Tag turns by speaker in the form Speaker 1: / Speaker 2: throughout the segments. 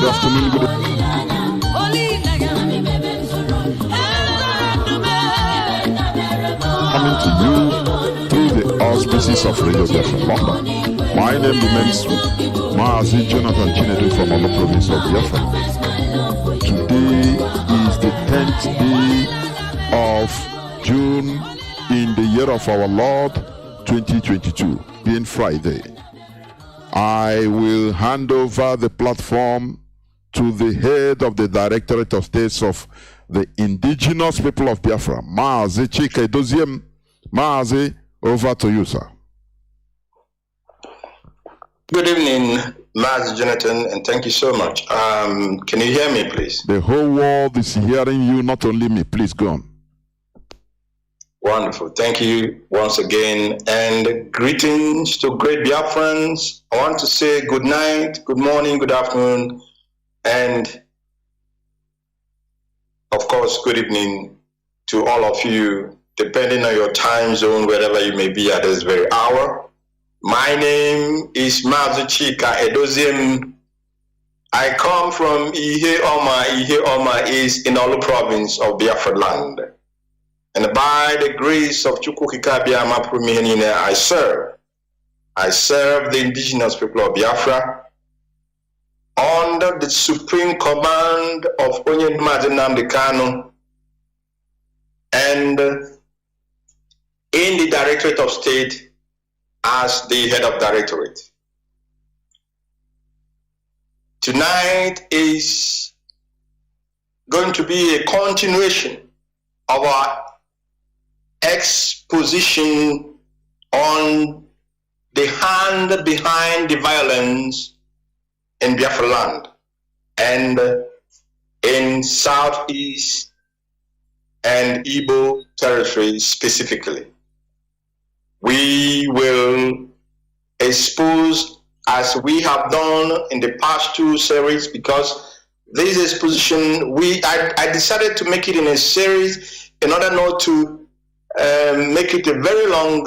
Speaker 1: afternoon, good coming to you through the auspices of Radio Biafra London. My name remains Mazi Chika from the province of Biafra. Today is the 10th day of June in the year of our Lord 2022, being Friday. I will hand over the platform to the head of the Directorate of States of the indigenous people of Biafra, Mazi Chika Edoziem. Mazi, over to you, sir.
Speaker 2: Good evening, Mazi Jonathan, and thank you so much. Can you hear me, please?
Speaker 1: The whole world is hearing you, not only me. Please go on.
Speaker 2: Wonderful. Thank you once again, and greetings to great Biafrans. I want to say good night, good morning, good afternoon, and of course, good evening to all of you, depending on your time zone, wherever you may be at this very hour. My name is Mazi Chika Edoziem. I come from Ihe Oma. Ihe Oma is in Olu province of Biafra land. And by the grace of I serve the indigenous people of Biafra under the supreme command of Nnamdi Kanu and in the Directorate of State as the head of directorate. Tonight is going to be a continuation of our exposition on the hand behind the violence in Biafra land and in Southeast and Igbo territory specifically. We will expose, as we have done in the past two series, because this exposition, I decided to make it in a series in order not to make it a very long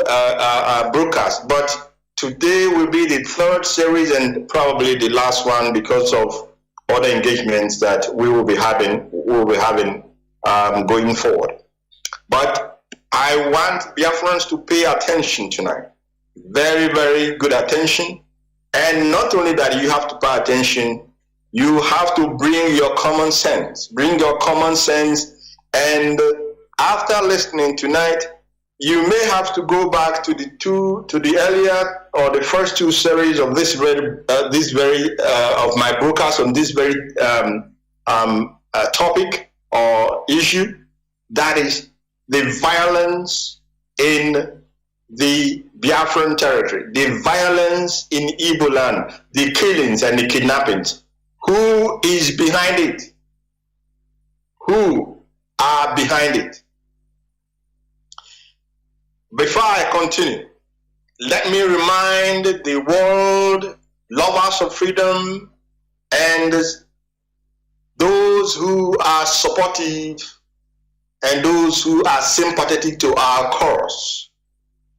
Speaker 2: broadcast, but today will be the third series and probably the last one because of other engagements that we will be having going forward. But I want Biafrans to pay attention tonight, very, very good attention. And not only that, you have to pay attention, you have to bring your common sense, and after listening tonight, you may have to go back to the earlier or the first two series of this very of my broadcast on this very topic or issue, that is the violence in the Biafran territory, the violence in Igbo land, the killings and the kidnappings. Who is behind it? Who are behind it? Before I continue, let me remind the world, lovers of freedom, and those who are supportive and those who are sympathetic to our cause,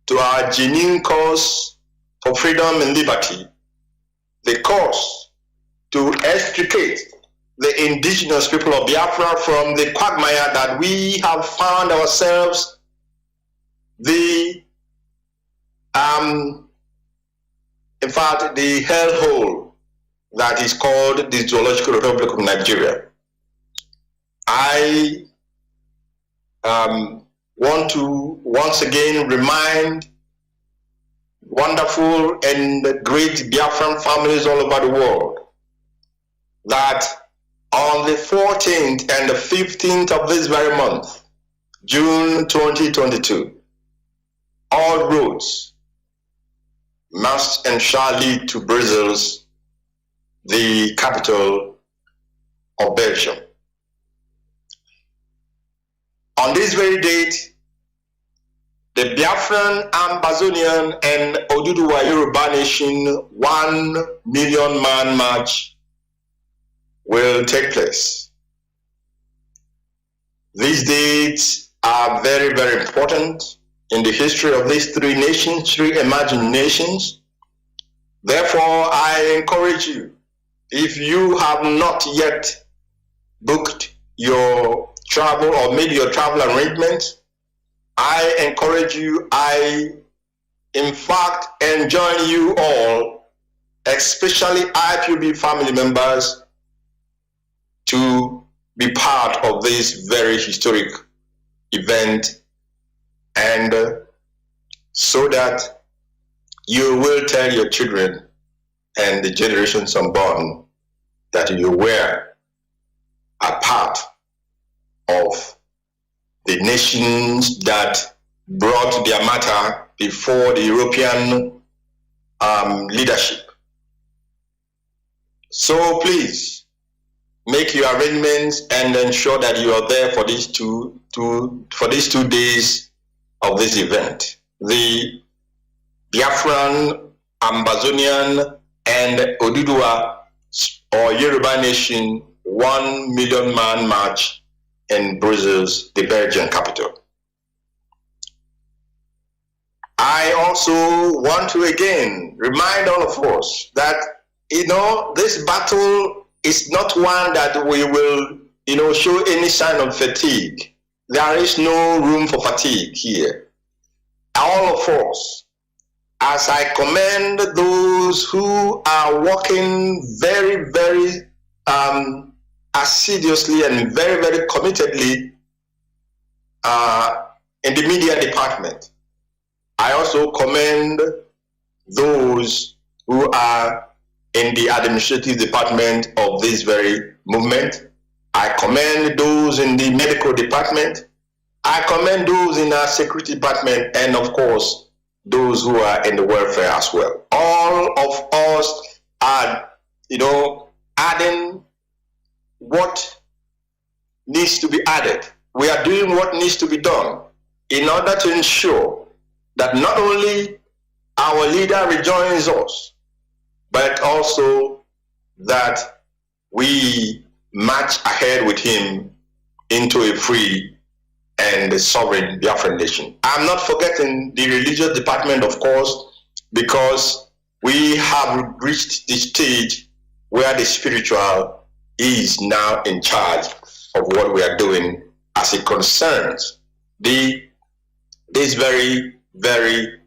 Speaker 2: to our genuine cause for freedom and liberty, the cause to extricate the indigenous people of Biafra from the quagmire that we have found ourselves, the hellhole that is called the Zoological Republic of Nigeria. I want to once again remind wonderful and great Biafran families all over the world that on the 14th and the 15th of this very month, June 2022, all roads must and shall lead to Brussels, the capital of Belgium. On this very date, the Biafran, Ambazonian, and Oduduwa Yoruba Nation 1 million man march will take place. These dates are very, very important in the history of these three nations, three emerging nations. Therefore, I encourage you if you have not yet booked your travel or made your travel arrangements, I encourage you, in fact enjoin you all, especially IPOB family members, to be part of this very historic event, and so that you will tell your children and the generations unborn that you were a part of the nations that brought their matter before the European leadership. So please make your arrangements and ensure that you are there for these two days of this event. The Biafran, Ambazonian, and Oduduwa or Yoruba Nation 1 million man march in Brussels, the Belgian capital. I also want to again remind all of us that, this battle is not one that we will, show any sign of fatigue. There is no room for fatigue here. All of us, as I commend those who are working very, very assiduously and very, very committedly in the media department, I also commend those who are in the administrative department of this very movement. I commend those in the medical department. I commend those in our security department, and of course, those who are in the welfare as well. All of us are, adding what needs to be added. We are doing what needs to be done in order to ensure that not only our leader rejoins us, but also that we march ahead with him into a free and sovereign Biafran nation. I'm not forgetting the religious department, of course, because we have reached the stage where the spiritual is now in charge of what we are doing as it concerns this very, very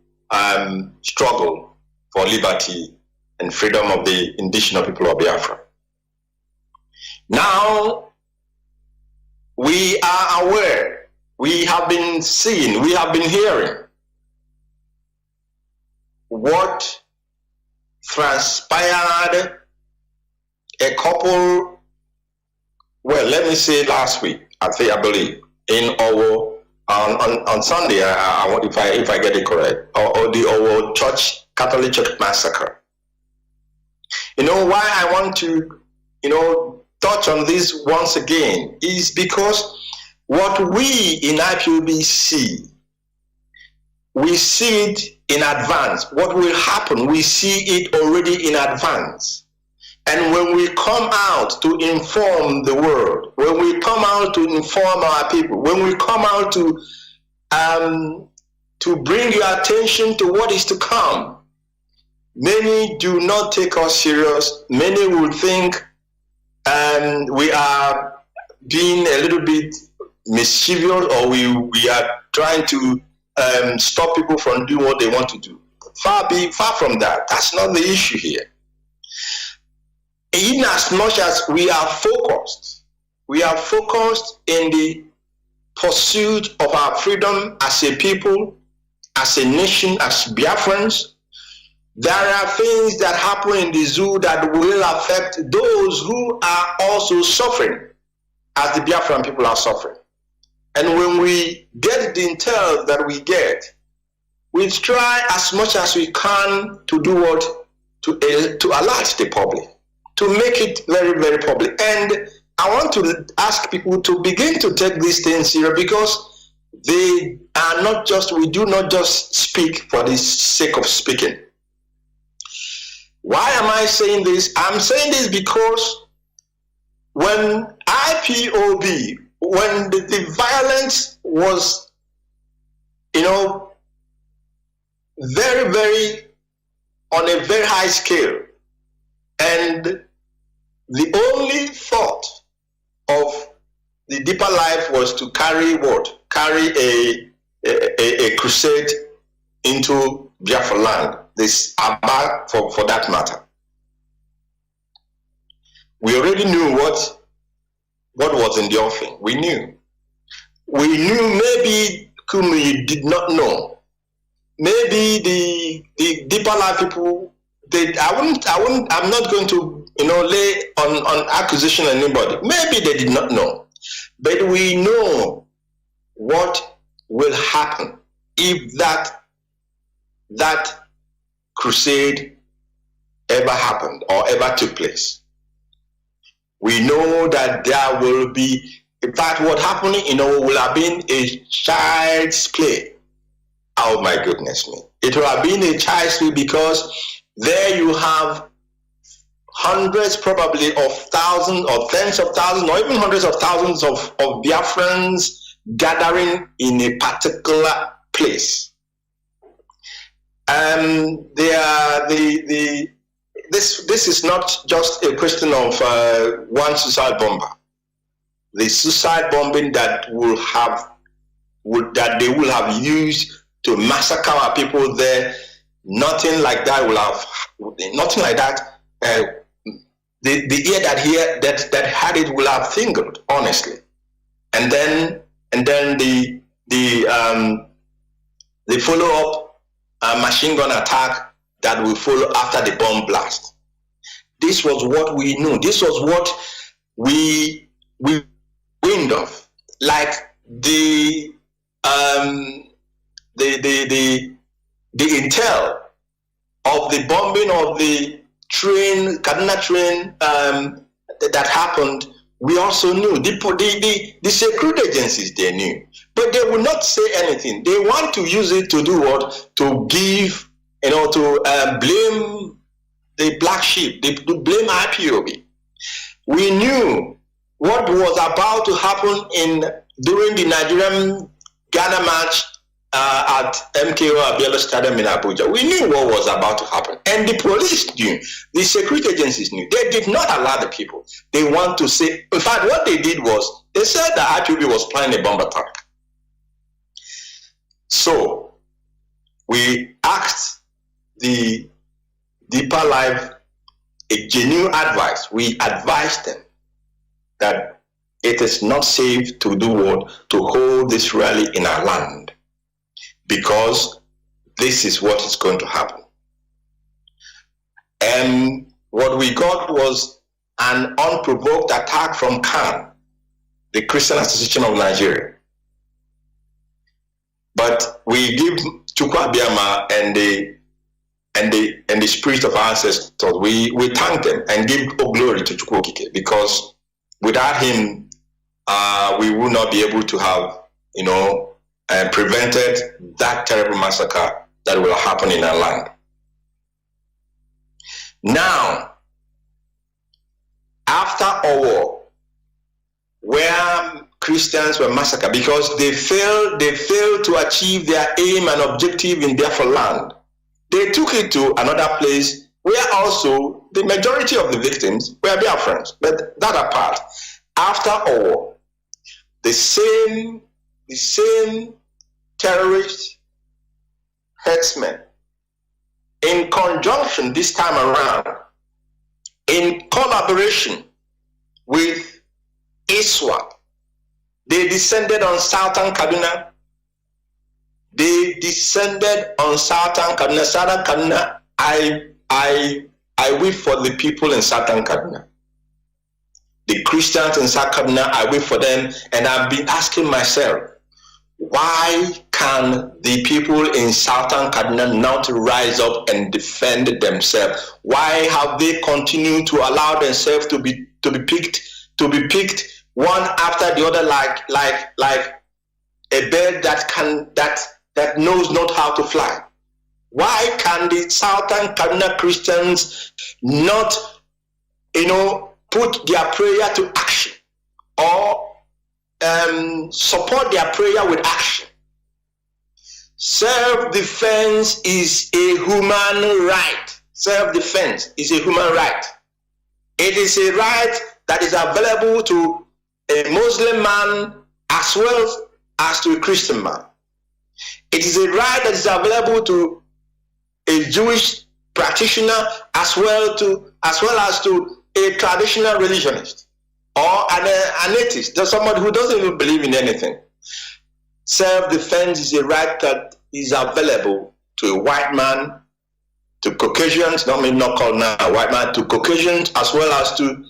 Speaker 2: struggle for liberty and freedom of the indigenous people of Biafra. Now, we are aware, we have been seeing, we have been hearing what transpired a couple, well, let me say last week, I believe, in Owo, on Sunday, if I get it correct, or the Owo Catholic Church massacre. Why I want to, touch on this once again is because what we in IPOB see, we see it in advance. What will happen, we see it already in advance. And when we come out to inform the world, when we come out to inform our people, when we come out to bring your attention to what is to come, many do not take us serious. Many will think we are being a little bit mischievous, or we are trying to stop people from doing what they want to do. Far from that. That's not the issue here. In as much as we are focused in the pursuit of our freedom as a people, as a nation, as Biafrans, there are things that happen in the zoo that will affect those who are also suffering, as the Biafran people are suffering. And when we get the intel that we get, we try as much as we can to do what? To alert the public, to make it very, very public. And I want to ask people to begin to take these things serious, because they are not just, we do not just speak for the sake of speaking. Why am I saying this? I'm saying this because when IPOB, when the violence was, very, very, on a very high scale, and the only thought of the deeper life was to carry what? Carry a crusade into Biafra land, this Aba for that matter. We already knew what was in the offing. We knew. Maybe Kunu did not know. Maybe the deeper life people, I'm not going to lay on accusation on anybody. Maybe they did not know. But we know what will happen if that crusade ever happened or ever took place. We know that there will be, in fact, what happened, will have been a child's play. Oh my goodness me. It will have been a child's play because there you have hundreds probably of thousands or tens of thousands or even hundreds of thousands of Biafrans gathering in a particular place. This is not just a question of one suicide bomber. The suicide bombing that they will have used to massacre our people there, nothing like that will have, nothing like that. The ear that had it will have tingled, honestly. And then the follow-up machine gun attack that will follow after the bomb blast. This was what we knew. This was what we wind of. Like the intel of the bombing of the train, Kaduna train that happened. We also knew the secret agencies, they knew, but they would not say anything. They want to use it to do what? To give, to blame the black sheep, to blame IPOB. We knew what was about to happen during the Nigerian Ghana match at MKO Abiola Stadium in Abuja. We knew what was about to happen, and the police knew, the security agencies knew. They did not allow the people. They want to say, in fact, what they did was, they said that IPOB was planning a bomb attack. So, we asked the deeper life a genuine advice. We advised them that it is not safe to do what? To hold this rally in our land, because this is what is going to happen. And what we got was an unprovoked attack from Kanu, the Christian Association of Nigeria. But we give Chukwu Abiyama and the spirit of our ancestors, we thank them and give glory to Chukwu Okike, because without him, we will not be able to have, prevented that terrible massacre that will happen in our land. Now, after a war where Christians were massacred because they failed to achieve their aim and objective in Biafra land, they took it to another place where also the majority of the victims were Biafrans. But that apart, after a war, the same terrorist herdsmen, in conjunction this time around, in collaboration with ISWAP, they descended on southern Kaduna. Southern Kaduna. I weep for the people in southern Kaduna. The Christians in South Kaduna, I wait for them, and I've been asking myself, why can the people in southern Kaduna not rise up and defend themselves? Why have they continued to allow themselves to be picked one after the other, like a bird that knows not how to fly? Why can the southern Kaduna Christians not, put their prayer to action, or support their prayer with action? Self-defense is a human right. Self-defense is a human right. It is a right that is available to a Muslim man as well as to a Christian man. It is a right that is available to a Jewish practitioner as well as to a traditional religionist or an atheist, somebody who doesn't even believe in anything. Self-defense is a right that is available to a white man, to Caucasians, not called now white man, to Caucasians as well as to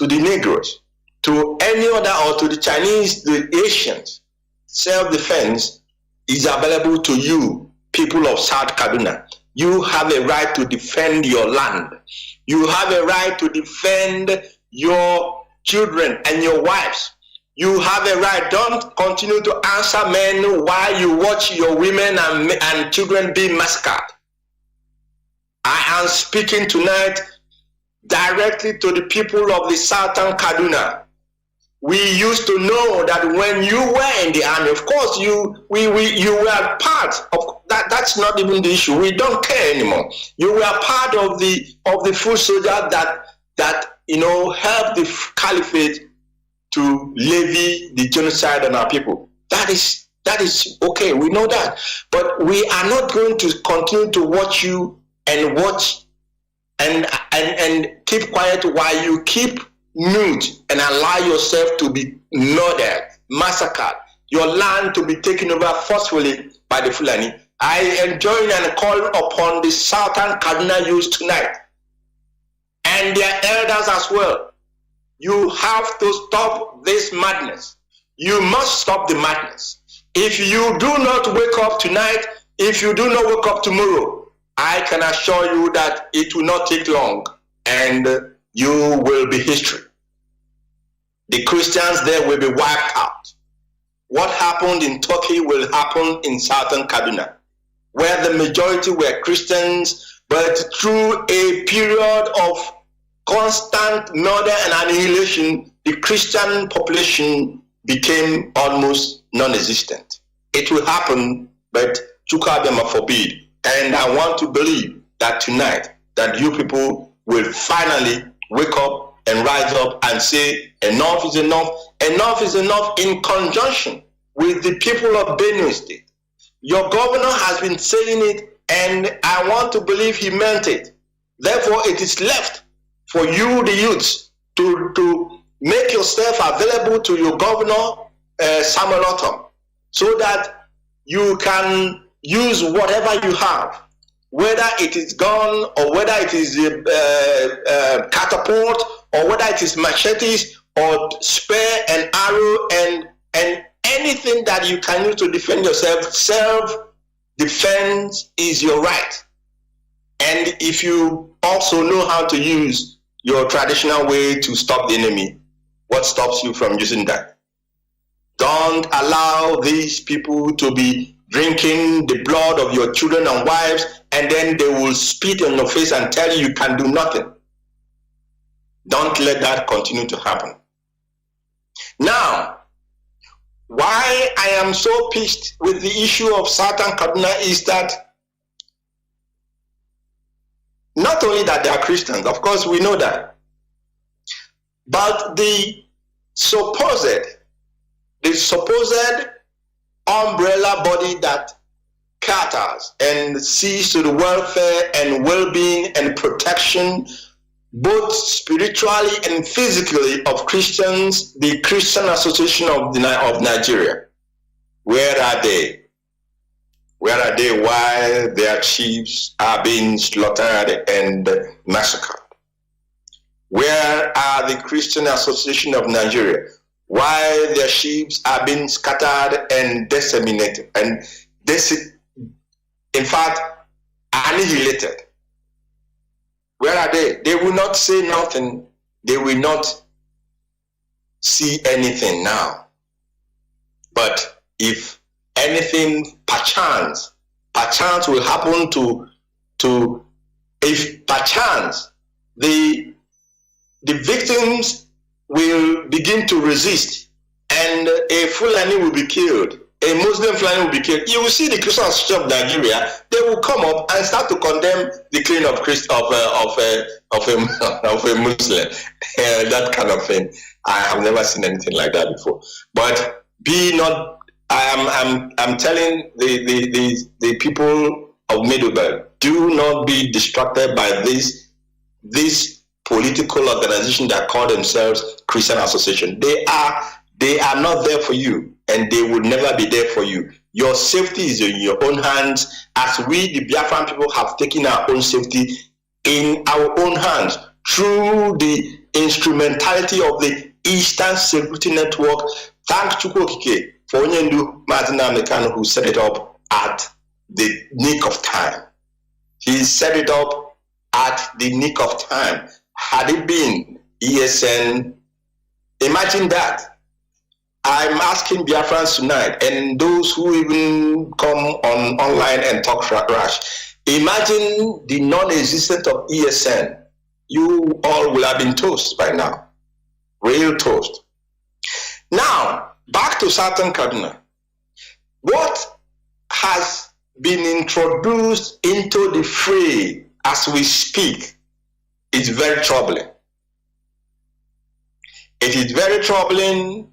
Speaker 2: the Negroes, to any other, or to the Chinese, the Asians. Self-defense is available to you, people of South Kaduna. You have a right to defend your land. You have a right to defend your children and your wives. You have a right. Don't continue to answer men while you watch your women and children be massacred. I am speaking tonight directly to the people of the Southern Kaduna. We used to know that when you were in the army, of course, you were part of that. That's not even the issue. We don't care anymore. You were part of the full soldier that helped the caliphate to levy the genocide on our people. That is okay. We know that, but we are not going to continue to watch you and watch and keep quiet while you keep mute and allow yourself to be murdered, massacred, your land to be taken over forcefully by the Fulani. I enjoin and call upon the Southern Kaduna youth tonight and their elders as well. You have to stop this madness. You must stop the madness. If you do not wake up tonight, if you do not wake up tomorrow, I can assure you that it will not take long and you will be history. The Christians there will be wiped out. What happened in Turkey will happen in Southern Kaduna, where the majority were Christians, but through a period of constant murder and annihilation, the Christian population became almost non-existent. It will happen, but Chukadema forbid. And I want to believe that tonight, that you people will finally wake up and rise up and say, enough is enough. Enough is enough, in conjunction with the people of Benue State. Your governor has been saying it, and I want to believe he meant it. Therefore, it is left for you, the youths, to make yourself available to your governor, Samuel Otom, so that you can use whatever you have, whether it is gun or whether it is catapult or whether it is machetes or spear and arrow and anything that you can use to defend yourself. Self-defense is your right. And if you also know how to use your traditional way to stop the enemy, what stops you from using that? Don't allow these people to be drinking the blood of your children and wives, and then they will spit on your face and tell you can do nothing. Don't let that continue to happen. Now, why I am so pissed with the issue of Southern Kaduna is that not only that they are Christians, of course we know that, but the supposed umbrella body that caters and sees to the welfare and well-being and protection, both spiritually and physically, of Christians, the Christian Association of Nigeria. Where are they? Where are they while their chiefs are being slaughtered and massacred? Where are the Christian Association of Nigeria while their sheep are being scattered and disseminated and in fact annihilated? Where are they? They will not say nothing. They will not see anything now. But if anything perchance will happen if perchance the victims will begin to resist and a Fulani will be killed, a Muslim Fulani will be killed, you will see the Christian Association of Nigeria, they will come up and start to condemn the killing of of a Muslim. That kind of thing. I have never seen anything like that before. But be not. I'm telling the people of Middleburg, do not be distracted by this political organization that call themselves Christian Association. They are not there for you, and they will never be there for you. Your safety is in your own hands, as we, the Biafran people, have taken our own safety in our own hands through the instrumentality of the Eastern Security Network. Thank Chukwokike for Onyendu Mazi Kanu, who set it up at the nick of time. He set it up at the nick of time. Had it been ESN, imagine that. I'm asking Biafrans tonight, and those who even come online and talk rash, imagine the non-existence of ESN. You all will have been toast by now. Real toast. Now, back to Southern Kaduna. What has been introduced into the fray as we speak is very troubling. It is very troubling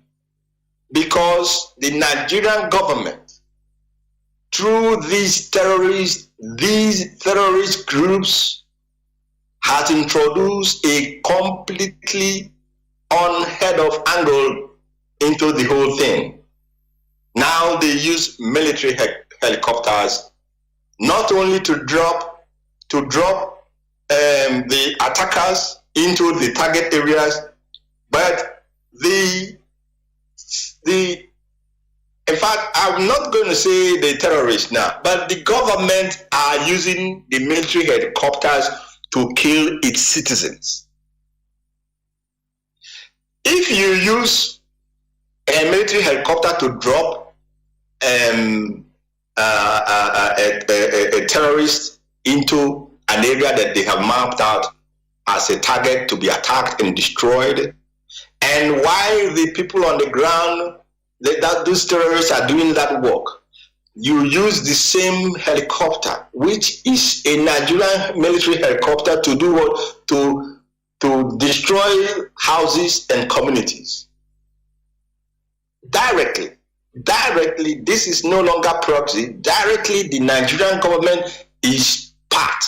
Speaker 2: because the Nigerian government, through these terrorist groups, has introduced a completely unheard of angle into the whole thing. Now they use military helicopters not only to drop the attackers into the target areas, but in fact, I'm not going to say the terrorists now, but the government are using the military helicopters to kill its citizens. If you use a military helicopter to drop a terrorist into an area that they have mapped out as a target to be attacked and destroyed, and while the people on the ground, those terrorists are doing that work, you use the same helicopter, which is a Nigerian military helicopter, to do what? To destroy houses and communities. Directly, this is no longer proxy. Directly, the Nigerian government is part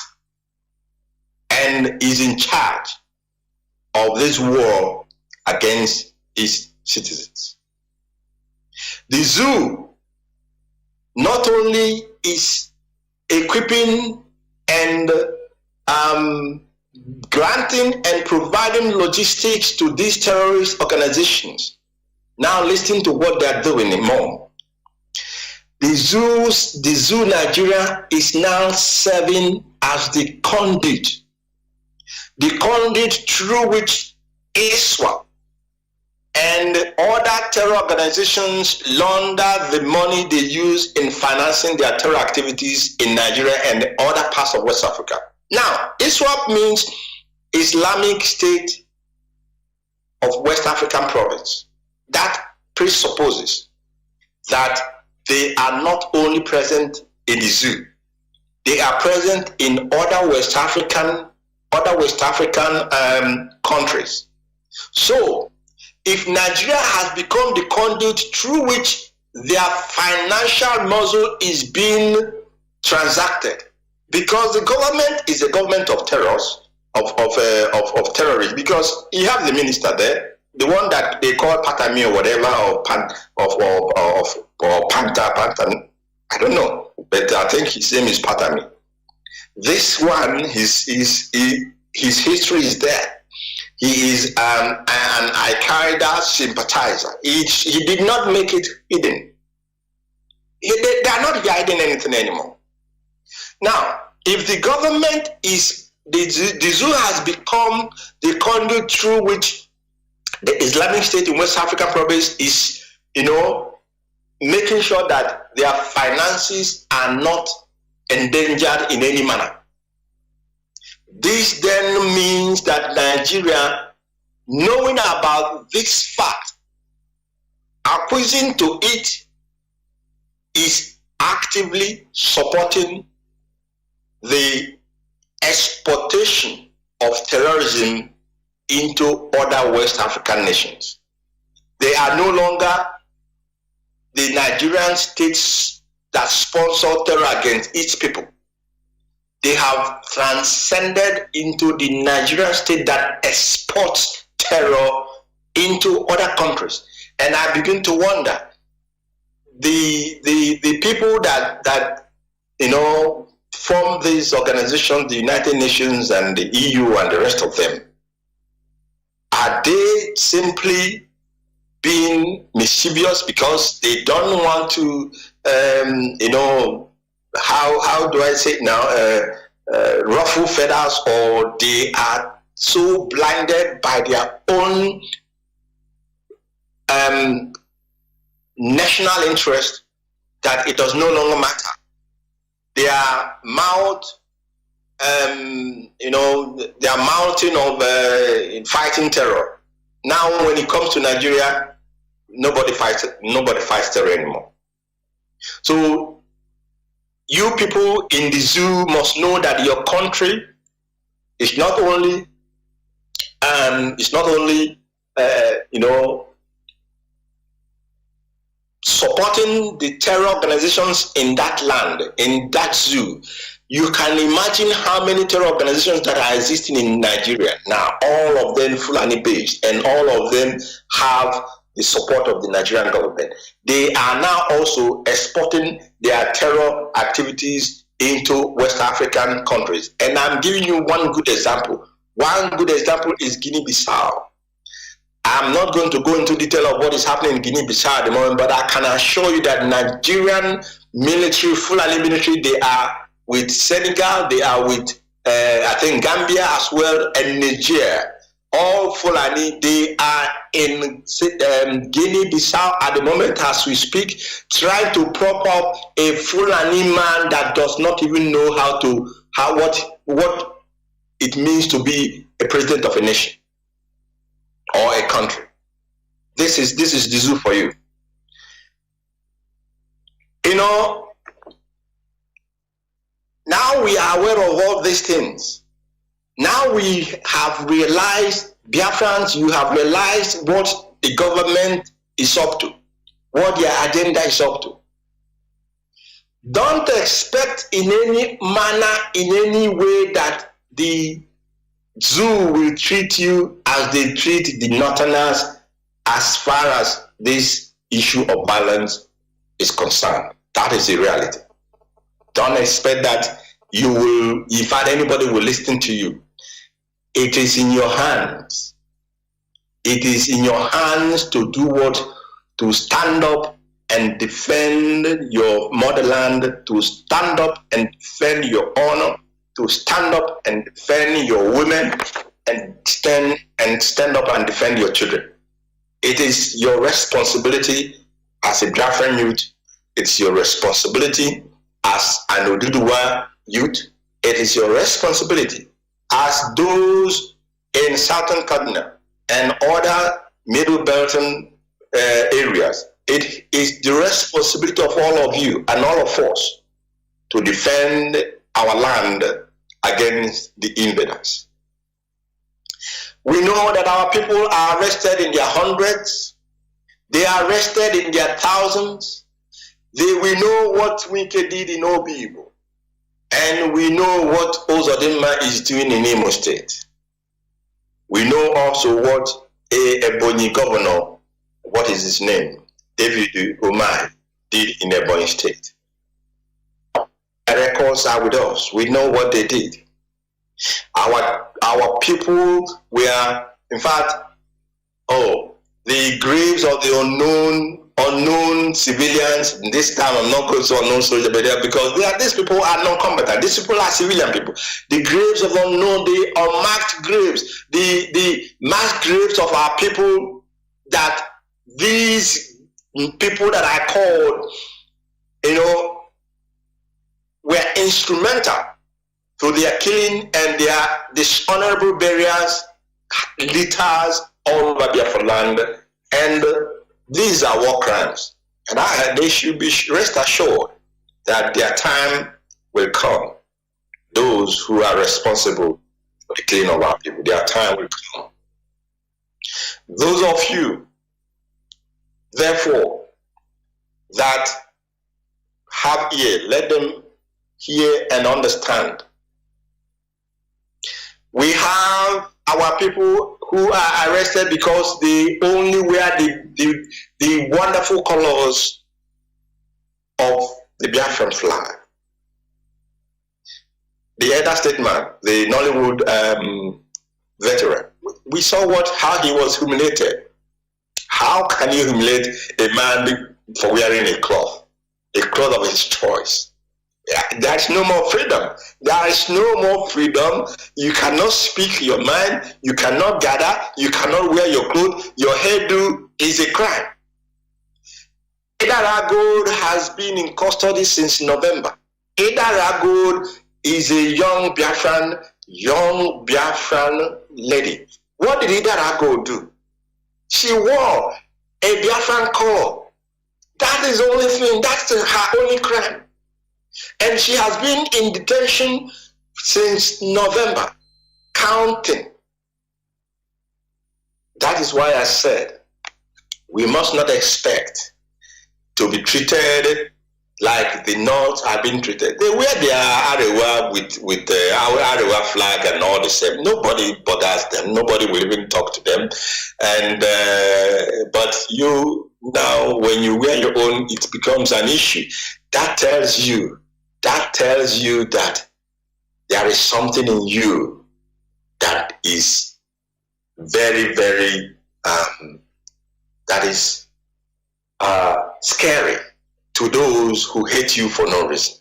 Speaker 2: and is in charge of this war against its citizens. The zoo not only is equipping and granting and providing logistics to these terrorist organizations. Now listen to what they are doing more. The zoo Nigeria is now serving as the conduit through which ISWAP and other terror organizations launder the money they use in financing their terror activities in Nigeria and other parts of West Africa. Now, ISWAP means Islamic State of West African Province. That presupposes that they are not only present in the zoo, they are present in other West African countries. So, if Nigeria has become the conduit through which their financial muscle is being transacted, because the government is a government of terrorists, of terrorists, because you have the minister there, the one that they call Patami or whatever, or Panta, I don't know, but I think his name is Patami. This one, his history is there. He is an Al-Qaeda sympathizer. He did not make it hidden. They are not hiding anything anymore. Now, if the government is, the zoo has become the conduit through which the Islamic State in West African province is, making sure that their finances are not endangered in any manner. This then means that Nigeria, knowing about this fact, acquiescing to it, is actively supporting the exportation of terrorism into other West African nations. They are no longer the Nigerian states that sponsor terror against its people. They have transcended into the Nigerian state that exports terror into other countries. And I begin to wonder, the people that form these organizations, the United Nations and the EU and the rest of them, are they simply being mischievous because they don't want to, how do I say it now, ruffle feathers, or they are so blinded by their own national interest that it does no longer matter. Their mouth, they are mountain of fighting terror. Now, when it comes to Nigeria, nobody fights terror anymore. So, you people in the zoo must know that your country is not only, supporting the terror organizations in that land, in that zoo. You can imagine how many terror organizations that are existing in Nigeria now, all of them Fulani based, and all of them have the support of the Nigerian government. They are now also exporting their terror activities into West African countries. And I'm giving you one good example. One good example is Guinea-Bissau. I'm not going to go into detail of what is happening in Guinea-Bissau at the moment, but I can assure you that Nigerian military, Fulani military, they are with Senegal, they are with, I think, Gambia as well, and Niger. All Fulani, they are in Guinea-Bissau at the moment as we speak, trying to prop up a Fulani man that does not even know what it means to be a president of a nation or a country. This is the zoo for you. Now we are aware of all these things. Now we have realized, Biafrans, you have realized what the government is up to, what their agenda is up to. Don't expect in any manner, in any way, that the zoo will treat you as they treat the Northerners as far as this issue of balance is concerned. That is the reality. Don't expect that you will, in fact, anybody will listen to you. It is in your hands. It is in your hands to do what? To stand up and defend your motherland, to stand up and defend your honor, to stand up and defend your women, and stand up and defend your children. It is your responsibility as a Biafran youth. It's your responsibility as an Oduduwa youth. It is your responsibility as those in Southern Kaduna and other Middle Belton areas. It is the responsibility of all of you and all of us to defend our land against the invaders. We know that our people are arrested in their hundreds. They are arrested in their thousands. We know what Wike did in Obibo. And we know what Ozodinma is doing in Imo State. We know also what a Ebonyi governor, what is his name, David Umar, did in Ebonyi State. The records are with us. We know what they did. Our people were, in fact, the graves of the unknown civilians. This time I'm not going to unknown soldiers, but because these people are non-combatant. These people are civilian people. The graves of unknown, the unmarked graves, the mass graves of our people, that these people that I called, were instrumental to their killing and their dishonorable burials, litters all over Biafra land, and these are war crimes. And they should be rest assured that their time will come. Those who are responsible for the killing of our people. Their time will come. Those of you, therefore, that have ear, let them hear and understand. We have our people who are arrested because they only wear the wonderful colors of the Biafran flag. The elder statesman, the Nollywood veteran, we saw how he was humiliated. How can you humiliate a man for wearing a cloth of his choice? There's no more freedom. There is no more freedom. You cannot speak your mind. You cannot gather. You cannot wear your clothes. Your hairdo is a crime. Idara Gold has been in custody since November. Idara Gold is a young Biafran lady. What did Idara Gold do? She wore a Biafran color. That is the only thing. That's her only crime. And she has been in detention since November, counting. That is why I said we must not expect to be treated like the North have been treated. They wear their Arewa with the Arewa flag and all the same. Nobody bothers them. Nobody will even talk to them. And but you now, when you wear your own, it becomes an issue. That tells you that there is something in you that is very, very that is scary to those who hate you for no reason.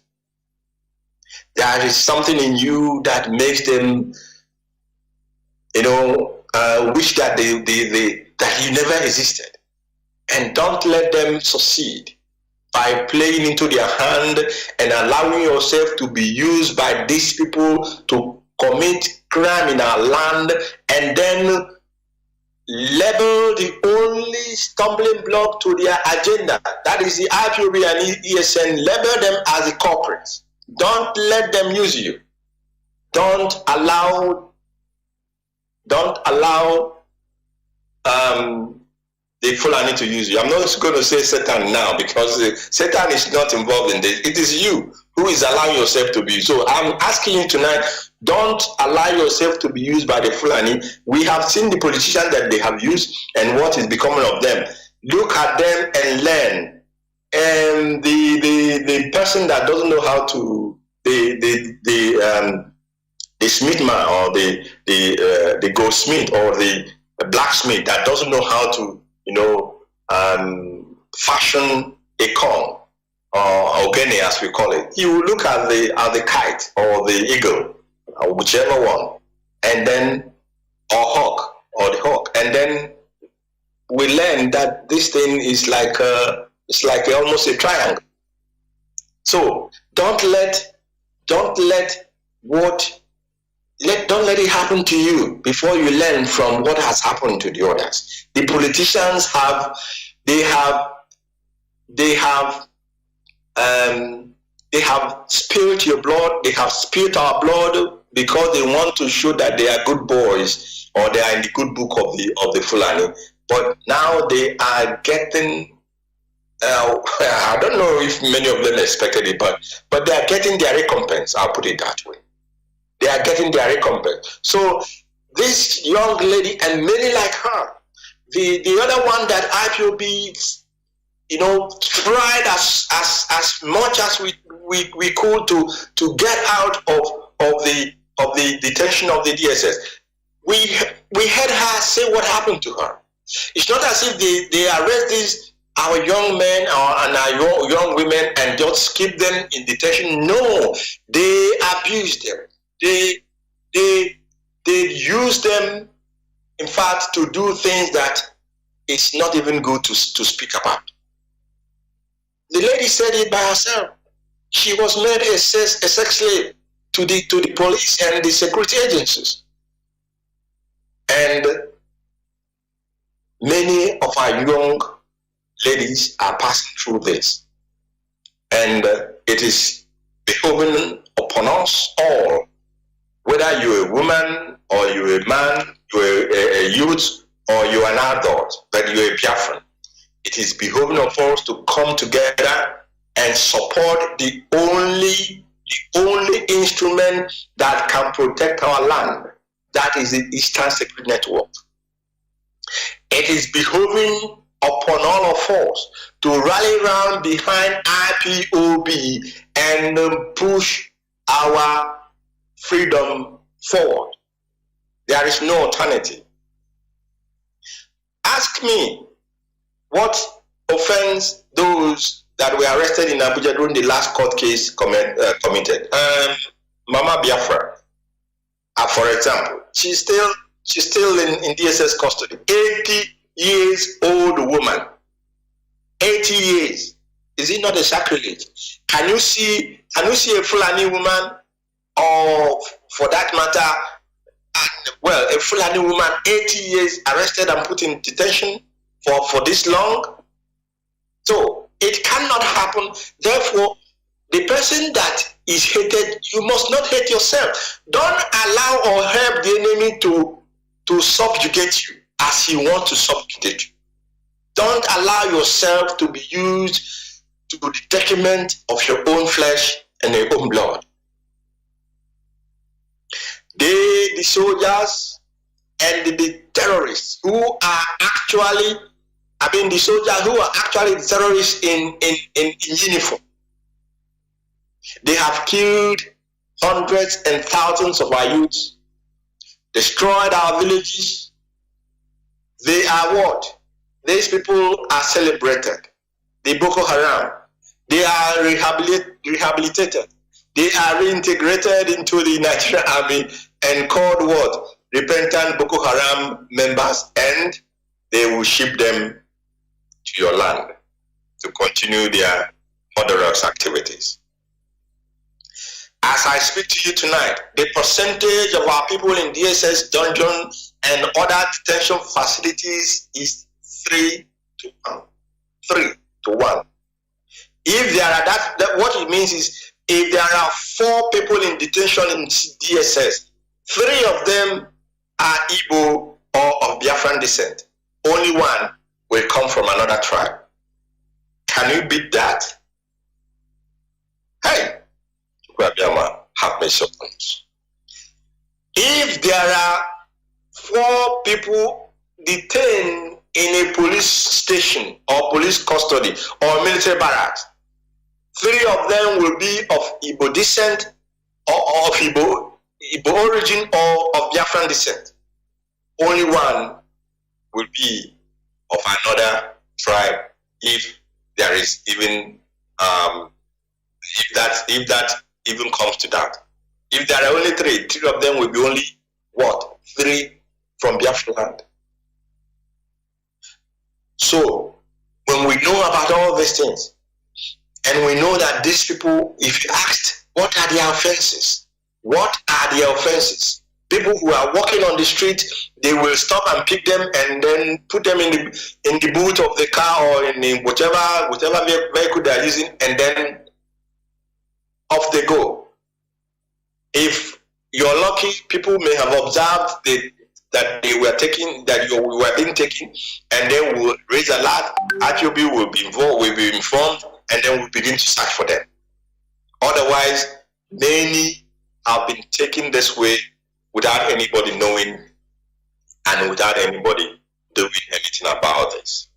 Speaker 2: There is something in you that makes them, wish that that you never existed. And don't let them succeed by playing into their hand and allowing yourself to be used by these people to commit crime in our land, and then label the only stumbling block to their agenda, that is the IPOB and ESN, label them as the culprits. Don't let them use you. Don't allow the Fulani to use you. I'm not going to say Satan now, because Satan is not involved in this. It is you who is allowing yourself to be. So I'm asking you tonight, don't allow yourself to be used by the Fulani. We have seen the politicians that they have used and what is becoming of them. Look at them and learn. And the person that doesn't know how to, the smith man, or the goldsmith, or the blacksmith that doesn't know how to fashion a corn, or ogene as we call it. You will look at the kite or the eagle, or whichever one, and then the hawk, and then we learn that this thing is like almost a triangle. So don't let it happen to you before you learn from what has happened to the others. The politicians have spilled your blood. They have spilled our blood because they want to show that they are good boys, or they are in the good book of the Fulani. But now they are getting. I don't know if many of them expected it, but they are getting their recompense. I'll put it that way. They are getting their recompense. So this young lady and many like her, the other one that IPOB, tried as much as we could to get out of the detention of the DSS. We heard her say what happened to her. It's not as if they arrest our young men and our young women and just keep them in detention. No, they abuse them. They use them, in fact, to do things that it's not even good to speak about. The lady said it by herself. She was made a sex slave to the police and the security agencies. And many of our young ladies are passing through this. And it is behoven upon us all whether you're a woman or you're a man, you're a youth or you're an adult, but you're a Biafran. It is behoving of us to come together and support the only instrument that can protect our land. That is the Eastern Security Network. It is behoving upon all of us to rally around behind IPOB and push our freedom forward. There is no alternative. Ask me what offense those that were arrested in Abuja during the last court case committed. Mama Biafra, for example, she's still in DSS custody. 80 years old woman. 80 years. Is it not a sacrilege? Can you see a Fulani woman, or for that matter, a Fulani woman 80 years arrested and put in detention for this long? So it cannot happen. Therefore, the person that is hated, you must not hate yourself. Don't allow or help the enemy to subjugate you as he wants to subjugate you. Don't allow yourself to be used to the detriment of your own flesh and your own blood. The soldiers and the terrorists who are actually, the soldiers who are actually the terrorists in uniform, they have killed hundreds and thousands of our youths, destroyed our villages. They are what? These people are celebrated. The Boko Haram, they are rehabilitated. They are reintegrated into the Nigerian army and called what? Repentant Boko Haram members, and they will ship them to your land to continue their murderous activities. As I speak to you tonight, the percentage of our people in DSS dungeon and other detention facilities is 3 to 1. 3 to 1. If there are what it means is, if there are 4 people in detention in DSS, 3 of them are Igbo or of Biafran descent. Only one will come from another tribe. Can you beat that? Hey, have mercy upon us. If there are 4 people detained in a police station or police custody or military barracks, 3 of them will be of Igbo descent or of Igbo origin or of Biafran descent. Only one will be of another tribe, if there is even if that even comes to that. If there are only 3 of them will be only what? 3 from Biafra land. So when we know about all these things, and we know that these people, if you asked, what are their offenses? What are their offenses? People who are walking on the street, they will stop and pick them and then put them in the boot of the car or in the whatever vehicle they are using, and then off they go. If you're lucky, people may have observed that they were taken, that you were being taken, and then will raise a alert. IPOB will be involved, will be informed, and then we'll begin to search for them. Otherwise, many have been taken this way without anybody knowing and without anybody doing anything about this.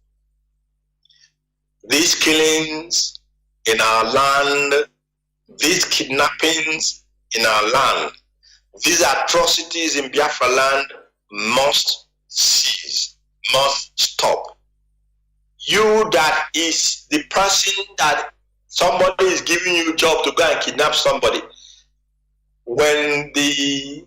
Speaker 2: These killings in our land, these kidnappings in our land, these atrocities in Biafra land must cease, must stop. You that is the person that somebody is giving you a job to go and kidnap somebody, when the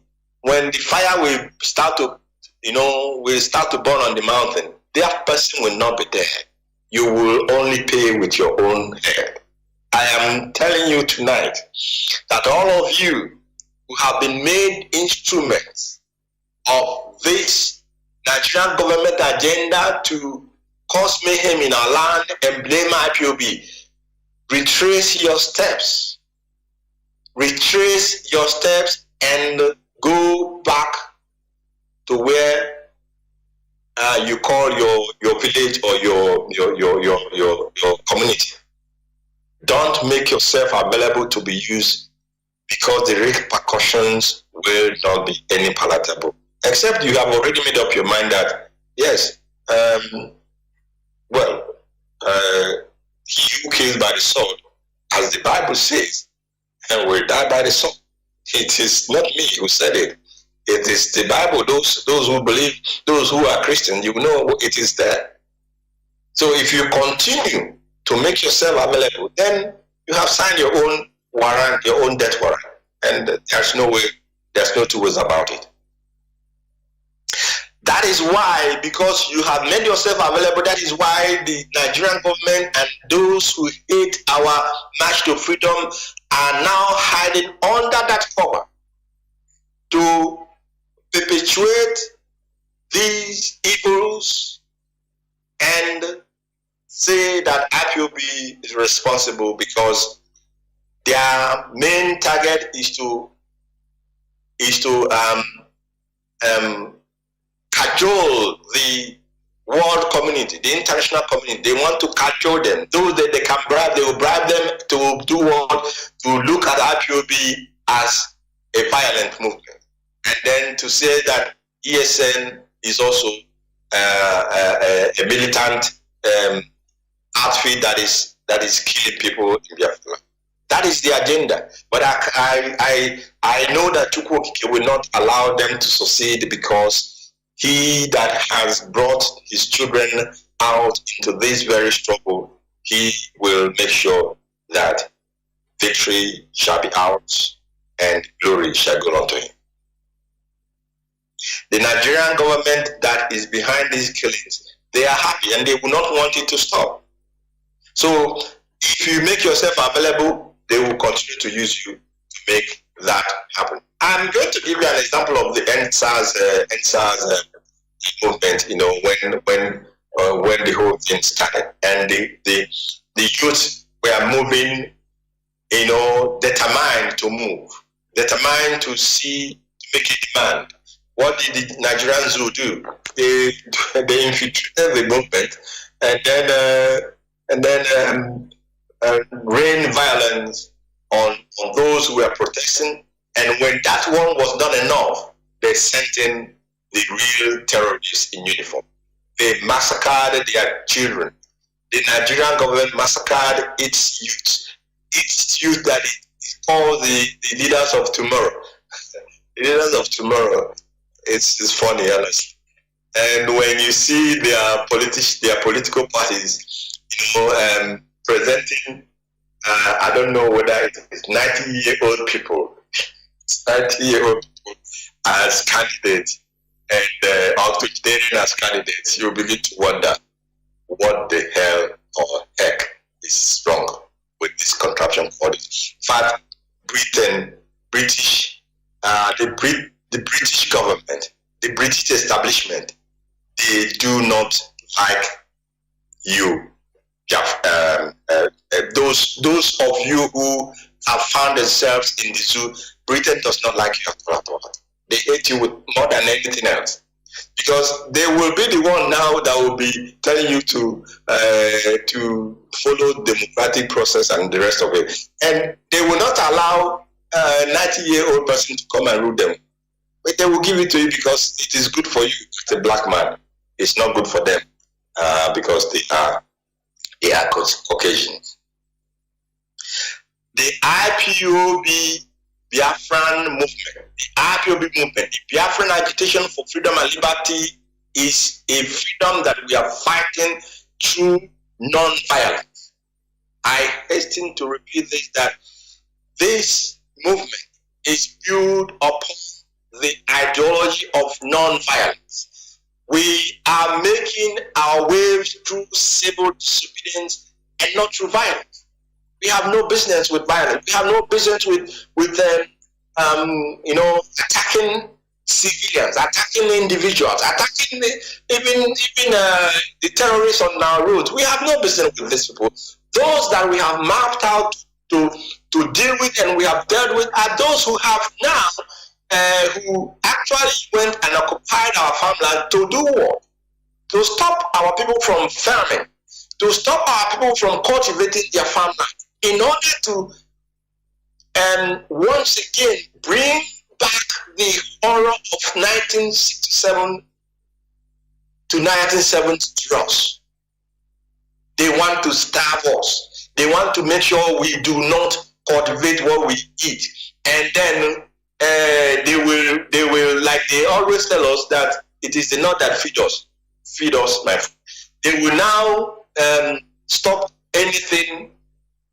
Speaker 2: fire will start to burn on the mountain, that person will not be there. You will only pay with your own head. I am telling you tonight that all of you who have been made instruments of this Nigerian government agenda to cause mayhem in our land and blame IPOB, retrace your steps. Retrace your steps and go back to where you call your village or your community. Don't make yourself available to be used, because the repercussions will not be any palatable. Except you have already made up your mind that, yes, he who kills by the sword, as the Bible says, and will die by the sword. It is not me who said it. It is the Bible. Those who believe, those who are Christian, you know it is there. So if you continue to make yourself available, then you have signed your own warrant, your own death warrant, and there's no way, there's no two ways about it. That is why, because you have made yourself available, that is why the Nigerian government and those who hate our march to freedom are now hiding under that cover to perpetuate these evils and say that IPOB is responsible, because their main target is to cajole the world community, the international community. They want to cajole them. Those that they can bribe, they will bribe them to do what? To look at IPOB as a violent movement, and then to say that ESN is also a militant outfit that is killing people in Biafra. That is the agenda. But I know that Chukwu will not allow them to succeed, because he that has brought his children out into this very struggle, he will make sure that victory shall be ours and glory shall go unto him. The Nigerian government that is behind these killings, they are happy and they will not want it to stop. So if you make yourself available, they will continue to use you to make that happen. I'm going to give you an example of the NSAS movement. You know, when the whole thing started, and the youth were moving, you know, determined to move, determined to make a demand. What did the Nigerians do? They infiltrated the movement, and then rain violence on those who were protesting. And when that one was not enough, they sent in the real terrorists in uniform. They massacred their children. The Nigerian government massacred its youth that is called the leaders of tomorrow. The leaders of tomorrow. It's funny, honestly. And when you see their political parties, you know, presenting, I don't know whether it is 90-year-old people, 90-year-old people as candidates, and octogenarian as candidates, you begin to wonder what the hell or heck is wrong with this contraption called it. In fact, the British government, the British establishment, they do not like you. Those of you who have found themselves in the zoo, Britain does not like you at all. They hate you with more than anything else, because they will be the one now that will be telling you to follow democratic process and the rest of it, and they will not allow a 90-year-old person to come and rule them. But they will give it to you because it is good for you. It's a black man. It's not good for them because they are Caucasians. The IPOB Biafran movement, the Biafran agitation for freedom and liberty, is a freedom that we are fighting through non-violence. I hasten to repeat this, that this movement is built upon the ideology of non-violence. We are making our waves through civil disobedience and not through violence. We have no business with violence. We have no business with attacking civilians, attacking individuals, attacking even the terrorists on our roads. We have no business with these people. Those that we have mapped out to deal with and we have dealt with are those who have now who actually went and occupied our farmland to do what? To stop our people from farming, to stop our people from cultivating their farmland, in order to once again bring back the horror of 1967 to 1970 to us. They want to starve us. They want to make sure we do not cultivate what we eat, and then they will, like they always tell us, that it is the North that feed us, my friend. They will now stop anything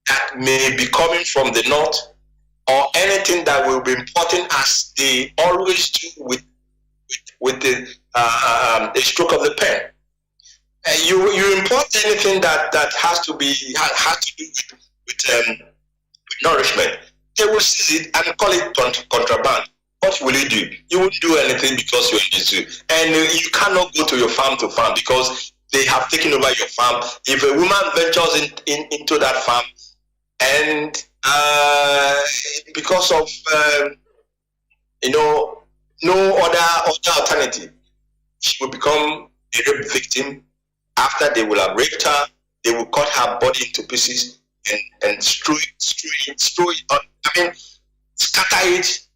Speaker 2: that may be coming from the North, or anything that will be importing, as they always do with the a stroke of the pen. You import anything that has to do with nourishment. They will seize it and call it contraband. What will you do? You won't do anything because you're in the zoo, and you cannot go to your farm to farm because they have taken over your farm. If a woman ventures into that farm, and because of no other alternative, she will become a rape victim. After they will have raped her, they will cut her body into pieces and strew it, scatter it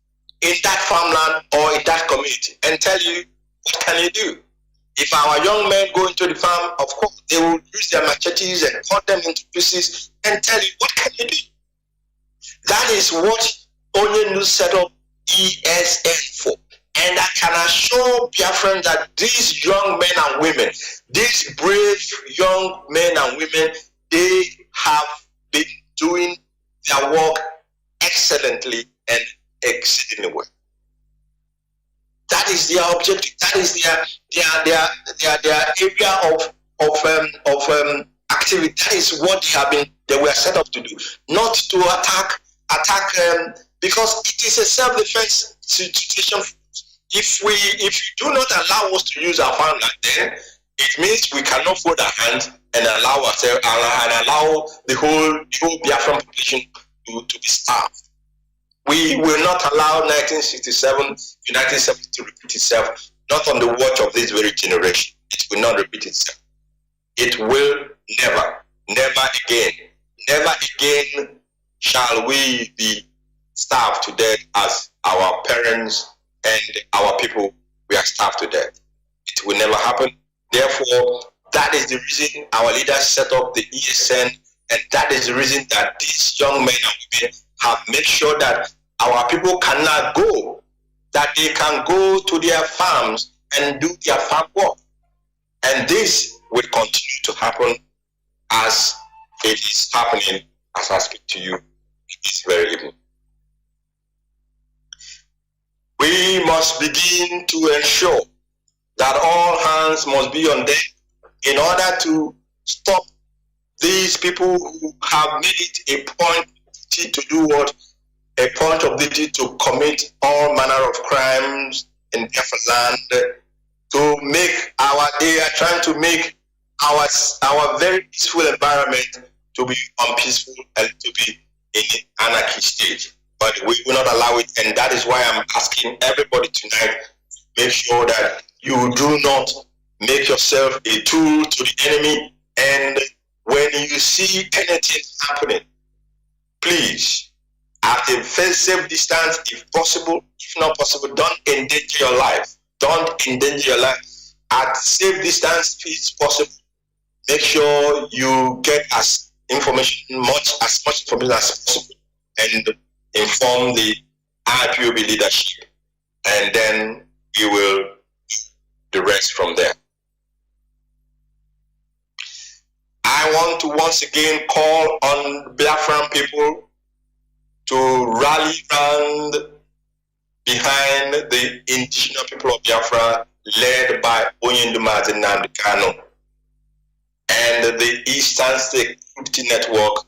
Speaker 2: in that farmland or in that community, and tell you, what can you do? If our young men go into the farm, of course, they will use their machetes and cut them into pieces and tell you, what can you do? That is what Onyenu set up ESN for. And I can assure Biafrans that these young men and women, these brave young men and women, they have been doing their work excellently and exceedingly well. That is their objective. That is their area of activity. That is what they were set up to do, not to attack because it is a self-defense situation. If you do not allow us to use our farmland, then it means we cannot fold our hands and allow ourselves and allow the whole Biafran population to be starved. We will not allow 1967 to 1970 to repeat itself, not on the watch of this very generation. It will not repeat itself. It will never again shall we be starved to death as our parents and our people were starved to death. It will never happen. Therefore, that is the reason our leaders set up the ESN, and that is the reason that these young men and women have made sure that our people cannot go, that they can go to their farms and do their farm work. And this will continue to happen as it is happening as I speak to you this very evening. We must begin to ensure that all hands must be on deck in order to stop these people who have made it a point to do what? A point of duty to commit all manner of crimes in Biafra land, to make they are trying to make our very peaceful environment to be unpeaceful and to be in an anarchy stage. But we will not allow it, and that is why I'm asking everybody tonight, make sure that you do not make yourself a tool to the enemy, and when you see anything happening, please, at a safe distance, if possible, if not possible, don't endanger your life. Don't endanger your life. At safe distance, if it's possible, make sure you get as much information as possible, and inform the IPOB leadership, and then we will do the rest from there. I want to once again call on Biafran people to rally round behind the indigenous people of Biafra, led by Nnamdi and Kanu, and the Eastern Security Network,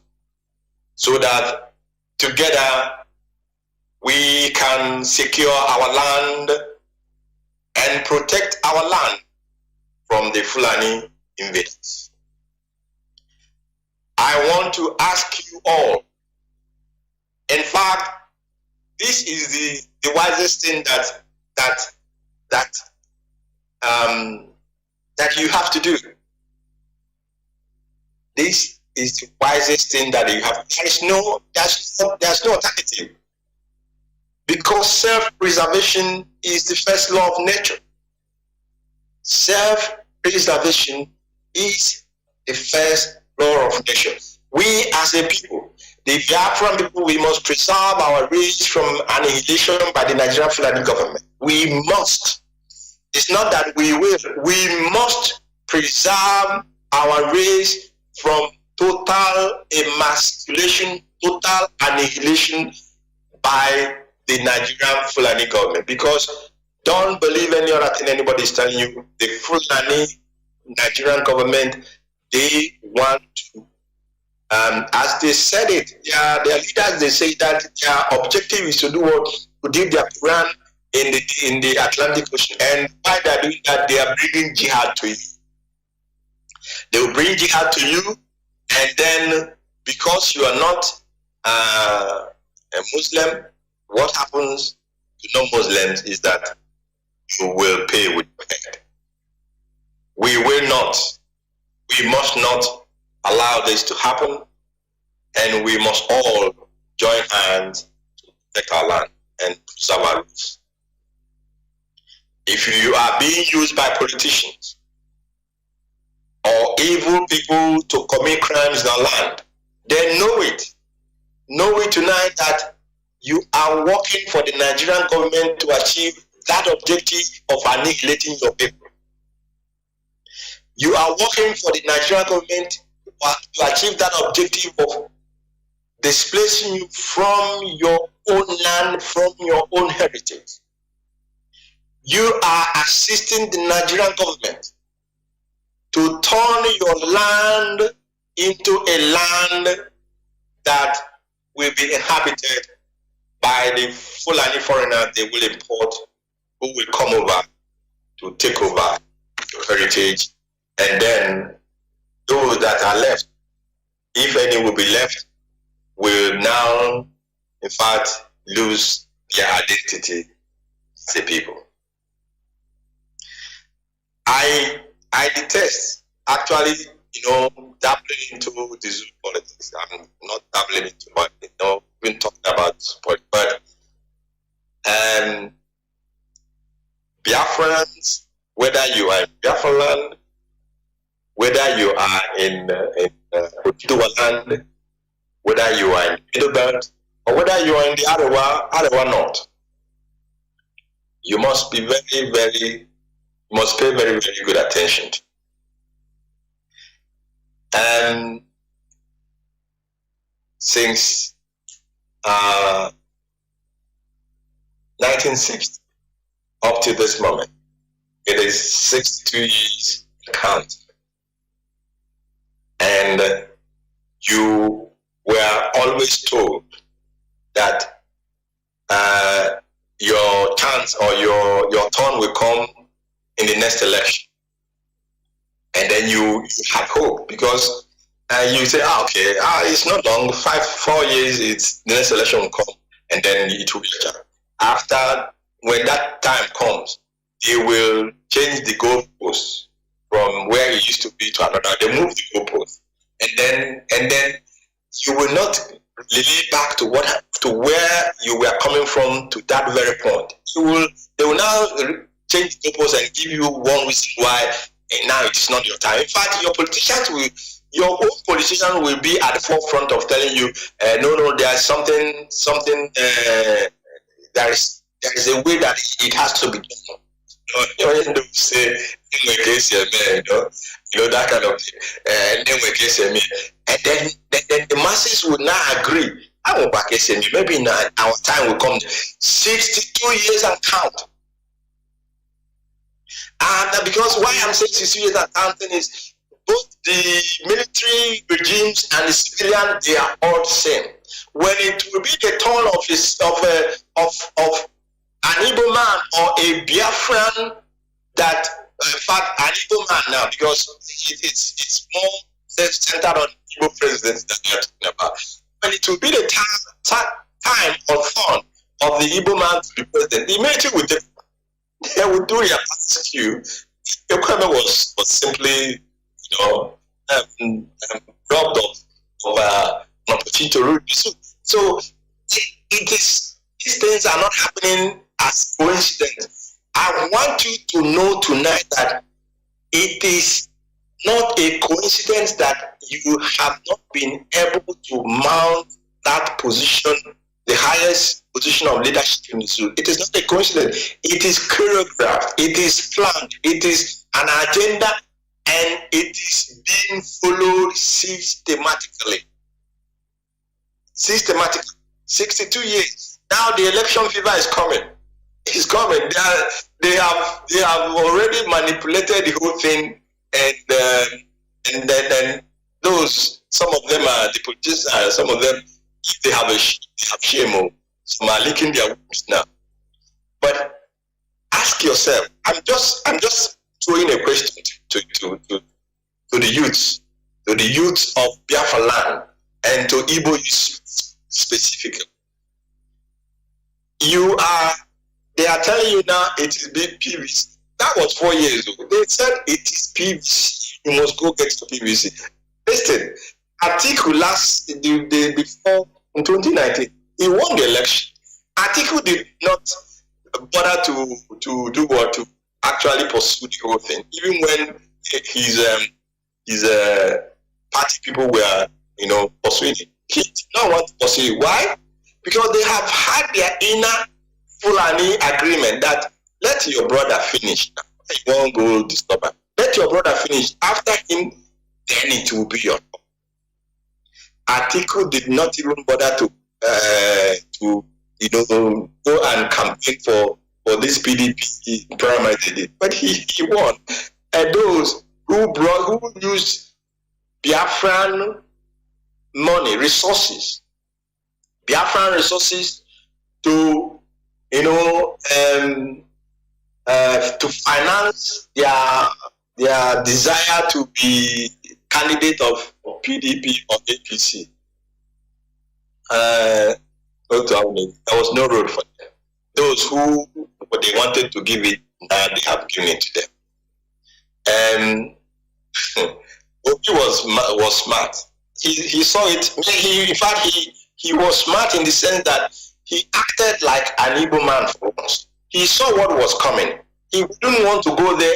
Speaker 2: so that together we can secure our land and protect our land from the Fulani invaders. I want to ask you all, in fact, this is the wisest thing that you have to do. This is the wisest thing that you have. There's no alternative. Because self-preservation is the first law of nature. Self-preservation is the first law of nature. We as a people, the Biafran people, we must preserve our race from annihilation by the Nigerian Fulani government. We must. It's not that we will. We must preserve our race from total emasculation, total annihilation by the Nigerian Fulani government. Because don't believe any other thing anybody is telling you. The Fulani Nigerian government, they want to, as they said it, their leaders, they say that their objective is to do what? To dig their Quran in the Atlantic Ocean. And by they're doing that, they are bringing jihad to you. They will bring jihad to you, and then because you are not a Muslim, what happens to non-Muslims is that you will pay with your head. We will not, we must not allow this to happen, and we must all join hands to protect our land and preserve our roots. If you are being used by politicians or evil people to commit crimes in our land, then know it. Know it tonight that you are working for the Nigerian government to achieve that objective of annihilating your people. You are working for the Nigerian government to achieve that objective of displacing you from your own land, from your own heritage. You are assisting the Nigerian government to turn your land into a land that will be inhabited by the Fulani foreigners they will import, who will come over to take over your heritage. And then those that are left, if any will be left, will now, in fact, lose their identity as a people. I detest, actually, dabbling into the zoo politics. I'm not dabbling into it, we've been talking about support, but Biafrans, whether you are in Biafra land, whether you are in Oduduwa land, whether you are in Middle Belt, or whether you are in the Arewa North, you must be must pay very, very good attention to. And since 1960 up to this moment, it is 62 years count. And you were always told that your chance or your turn will come in the next election. And then you had hope, because you say, okay, it's not long, 4 years, the next election will come, and then it will be better. After, when that time comes, they will change the goalposts from where it used to be to another. They move the goalposts, and then you will not relate back to where you were coming from to that very point. They will now change the goalposts and give you one reason why. And now it's not your time. In fact, your own politicians will be at the forefront of telling you, no, there's something. There is a way that it has to be done. You say, that kind of thing. And then the masses would not agree. I won't back maybe now our time will come. 62 years and count. And because why I'm saying 62 years and counting is both the military regimes and the civilian, they are all the same. When it will be the turn of an Igbo man or a Biafran, that in fact an Igbo man now, because it's more centered on Igbo presidents that we are talking about. When it will be the time or turn of of the Igbo man to be president, the military would they would do their rescue. Ekweme was simply, robbed of an opportunity to rule. So it is, these things are not happening as coincidence. I want you to know tonight that it is not a coincidence that you have not been able to mount that position, the highest position of leadership in the Zoo. It is not a coincidence. It is choreographed. It is planned. It is an agenda, and it is being followed systematically. 62 years. Now the election fever is coming. It's coming. They have already manipulated the whole thing, and then those, some of them are the politicians, some of them, if they have shame, some are licking their wounds now. But ask yourself, I'm just throwing a question to the youths of Biafra land and to Igbo youth specifically. They are telling you now it is big PVC. That was 4 years ago. They said it is PVC. You must go get to PVC. Listen, Atiku before in 2019, he won the election. Atiku did not bother to do what, to actually pursue the whole thing, even when his party people were pursuing it. He did not want to pursue it. Why? Because they have had their inner Fulani agreement that let your brother finish. You won't go disturb him. Let your brother finish. After him, then it will be your turn. Atiku did not even bother to go and campaign for this PDP pyramid they did, but he won. And those who used Biafran money, Biafran resources to to finance their desire to be candidate of PDP or APC. There was no road for them. Those who they wanted to give it, now they have given it to them. Obi was smart. He saw it. In fact, he was smart in the sense that he acted like an Igbo man for once. He saw what was coming. He wouldn't want to go there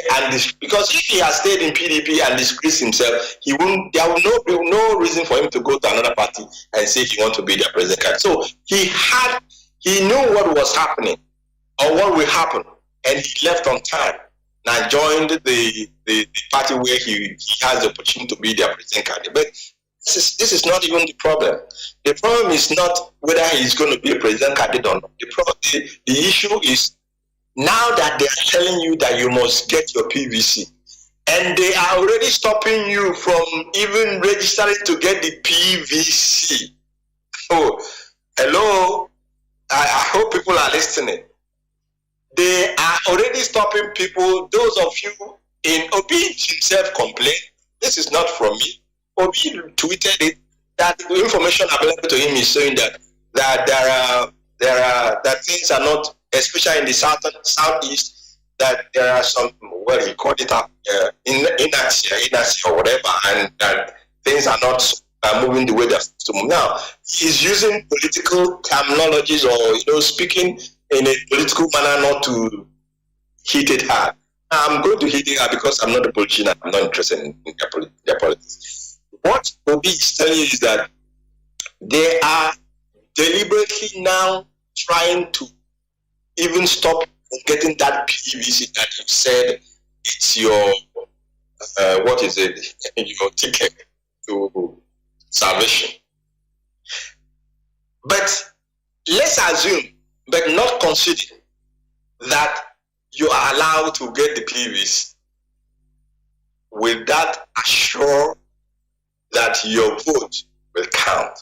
Speaker 2: because if he had stayed in PDP and disgraced himself, there would be no reason for him to go to another party and say he wants to be their president candidate. So he knew what was happening or what will happen, and he left on time and joined the party where he has the opportunity to be their president candidate. But this is not even the problem. The problem is not whether he's going to be a president candidate or not. The issue is now that they are telling you that you must get your PVC, and they are already stopping you from even registering to get the PVC. Oh, hello. I hope people are listening. They are already stopping people. Those of you in Obi himself complained. This is not from me. Obi tweeted it that the information available to him is showing that that things are not, especially in the southeast, that there are some, well, he called it inacia or whatever, and that things are not moving the way they're supposed to move. Now, he's using political terminologies or speaking in a political manner not to hit it hard. I'm going to hit it hard because I'm not a politician. I'm not interested in their politics. What Obi is telling you is that they are deliberately now trying to even stop getting that PVC that you said it's your your ticket to salvation. But let's assume, but not consider, that you are allowed to get the PVC. Will that assure that your vote will count?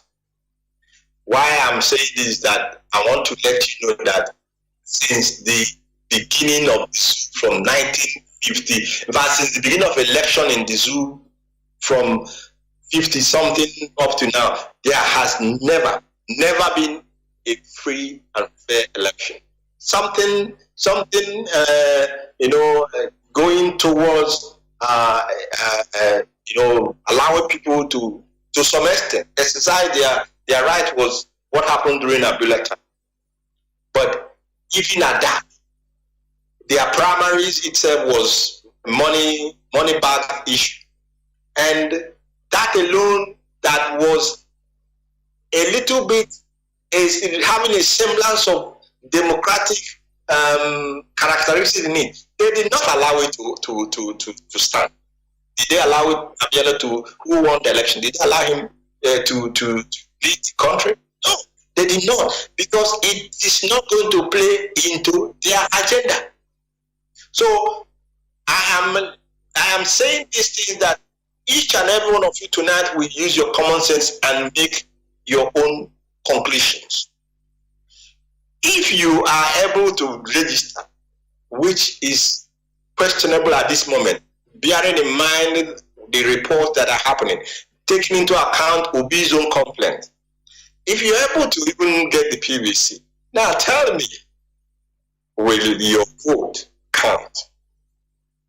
Speaker 2: Why I'm saying this is that I want to let you know that since the beginning of the zoo from 1950, in fact, since the beginning of election in the zoo from 50 something up to now, there has never been a free and fair election. Something, going towards, allowing people to some extent exercise their right was what happened during Abdullah time. But even at that, their primaries itself was money back issue. And that alone, that was a little bit is having a semblance of democratic characteristics in it. They did not allow it to stand. Did they allow Abiola who won the election? Did they allow him to lead the country? No, they did not, because it is not going to play into their agenda. So I am saying these things that each and every one of you tonight will use your common sense and make your own conclusions. If you are able to register, which is questionable at this moment, bearing in mind the reports that are happening, taking into account Obi's own complaint, if you're able to even get the PVC, now tell me, will your vote count?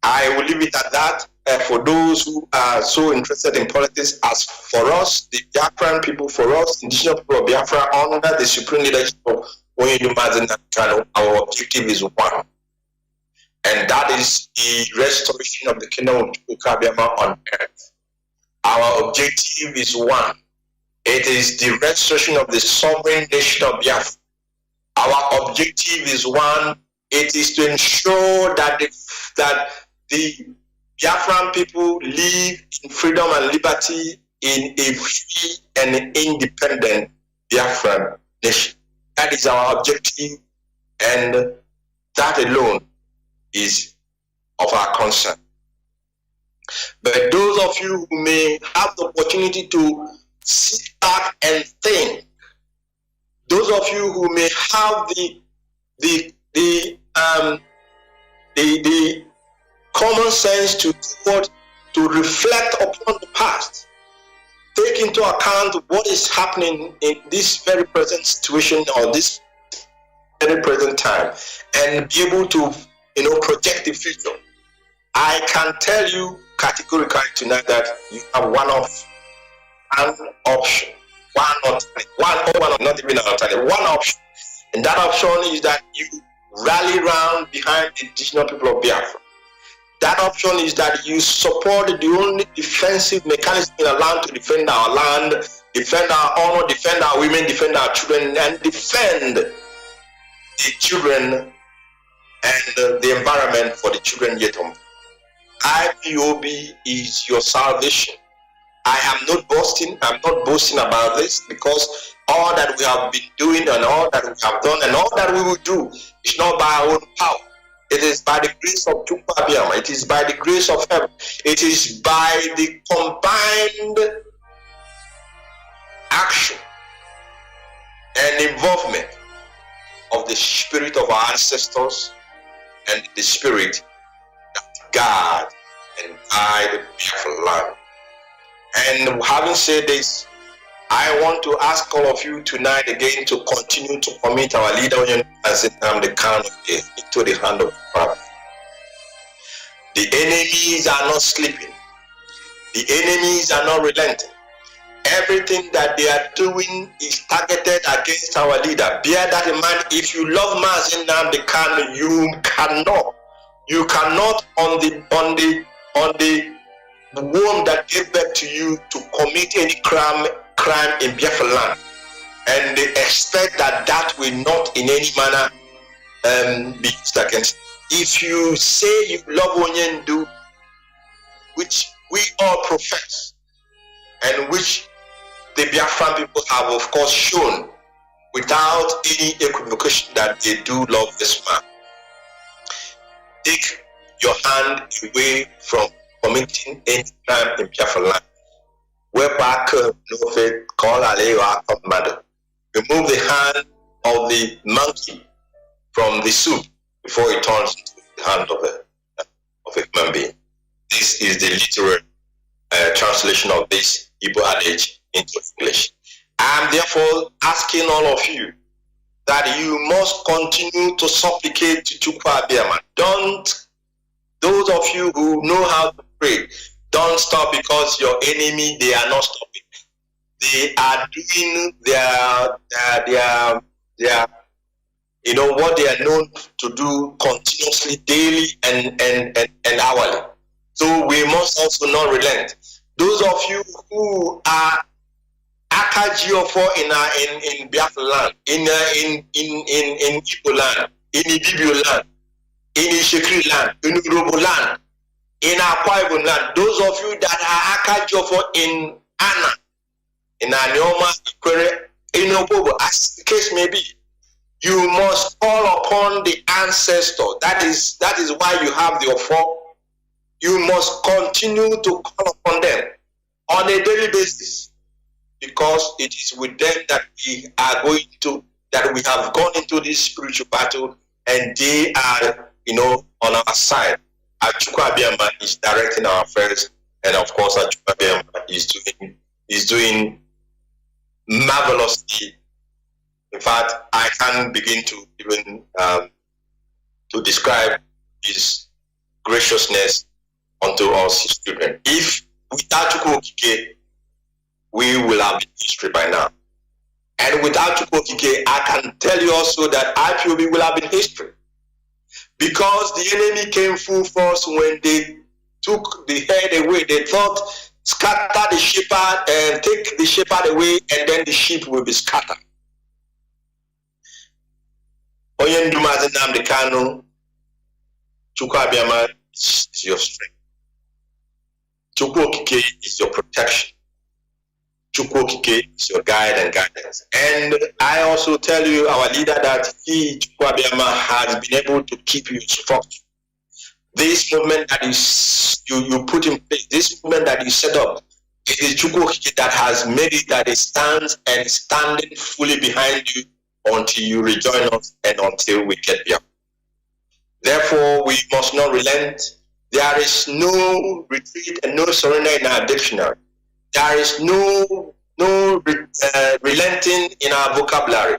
Speaker 2: I will leave it at that. For those who are so interested in politics, as for us, the Biafran people, for us, indigenous people of Biafra, under the supreme leadership of Mazi Kanu, our objective is one. And that is the restoration of the kingdom of Biafra on earth. Our objective is one. It is the restoration of the sovereign nation of Biafra. Our objective is one. It is to ensure that the Biafran people live in freedom and liberty in a free and independent Biafran nation. That is our objective, and that alone is of our concern. But those of you who may have the opportunity to sit back and think, those of you who may have the common sense to reflect upon the past, take into account what is happening in this very present situation or this very present time, and be able to project the future. I can tell you categorically tonight that you have one option, not even an alternative, one option, and that option is that you rally round behind the indigenous people of Biafra. That option is that you support the only defensive mechanism in our land to defend our land, defend our honor, defend our women, defend our children, and defend the children and the environment for the children yet on. IPOB is your salvation. I am not boasting. I'm not boasting about this, because all that we have been doing and all that we have done and all that we will do is not by our own power. It is by the grace of Chukwu. It is by the grace of heaven. It is by the combined action and involvement of the spirit of our ancestors and the spirit that guard and guide the Biafra land. And having said this, I want to ask all of you tonight again to continue to commit our leader as Nnamdi Kanu into the hand of God. The enemies are not sleeping. The enemies are not relenting. Everything that they are doing is targeted against our leader. Bear that in mind. If you love Mazi Kanu, you cannot on the womb that gave birth to you to commit any crime in Biafra land, and they expect that will not in any manner be used against. If you say you love Onyendu, which we all profess, and which the Biafran people have of course shown without any equivocation that they do love this man, take your hand away from committing any crime in Biafra land. Remove the hand of the monkey from the soup before it turns into the hand of a human being. This is the literal translation of this Igbo adage into English. I am therefore asking all of you that you must continue to supplicate to Chukwu Abiyama. Don't, those of you who know how to pray, don't stop because your enemy, they are not stopping. They are doing their you know, what they are known to do continuously, daily and hourly. So we must also not relent. Those of you who are Akajiofo in Biafra land, in Igbo land, in Ibibio land, in Ishekri land, in Urobo land, in Akwa Ibom land, those of you that are Akajiofo in Anna, in Anioma, Ikwere, in Obobo, as the case may be, you must call upon the ancestor. That is why you have the Ofo. You must continue to call upon them on a daily basis, because it is with them that we are going to, that we have gone into this spiritual battle, and they are, you know, on our side. Chukwu Abiyama is directing our affairs, and of course, Chukwu Abiyama is doing marvelously. In fact, I can't begin to even to describe his graciousness unto us, his children. If without Chukwu Okike, we will have been history by now. And without Chukwu Okike, I can tell you also that IPOB will have been history. Because the enemy came full force when they took the head away. They thought, scatter the shepherd and take the shepherd away, and then the sheep will be scattered. Oyendu Mazi Nnamdi Kanu, Chukwu Abiyama is your strength. Chukwu Okike is your protection. Chukwu Okike is your guide and guidance. And I also tell you, our leader, that he, Chukwu Abiyama, has been able to keep you structured. This movement that you put in place, this movement that you set up, it is Chukwu Okike that has made it that it stands and standing fully behind you until you rejoin us and until we get there. Therefore, we must not relent. There is no retreat and no surrender in our dictionary. There is no relenting in our vocabulary.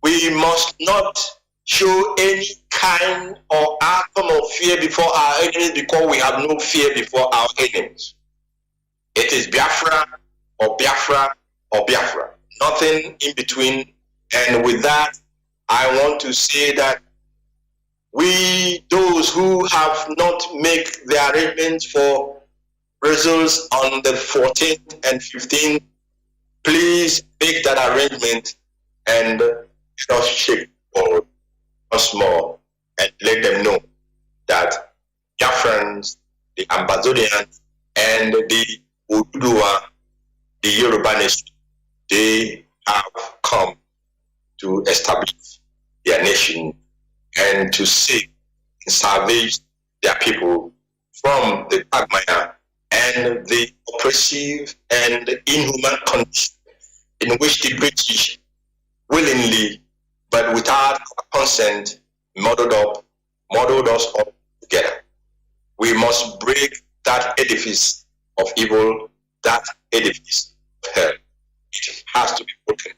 Speaker 2: We must not show any kind or atom of fear before our enemies, because we have no fear before our enemies. It is Biafra or Biafra or Biafra. Nothing in between. And with that, I want to say that we, those who have not made the arrangements for results on the 14th and 15th, please make that arrangement and just shake forward once more and let them know that Biafrans, the Ambazonians, and the Oduduwa, the Yoruba nation, they have come to establish their nation and to seek and salvage their people from the quagmire and the oppressive and inhuman condition in which the British willingly, but without consent, muddled us up together. We must break that edifice of evil, that edifice of hell. It has to be broken,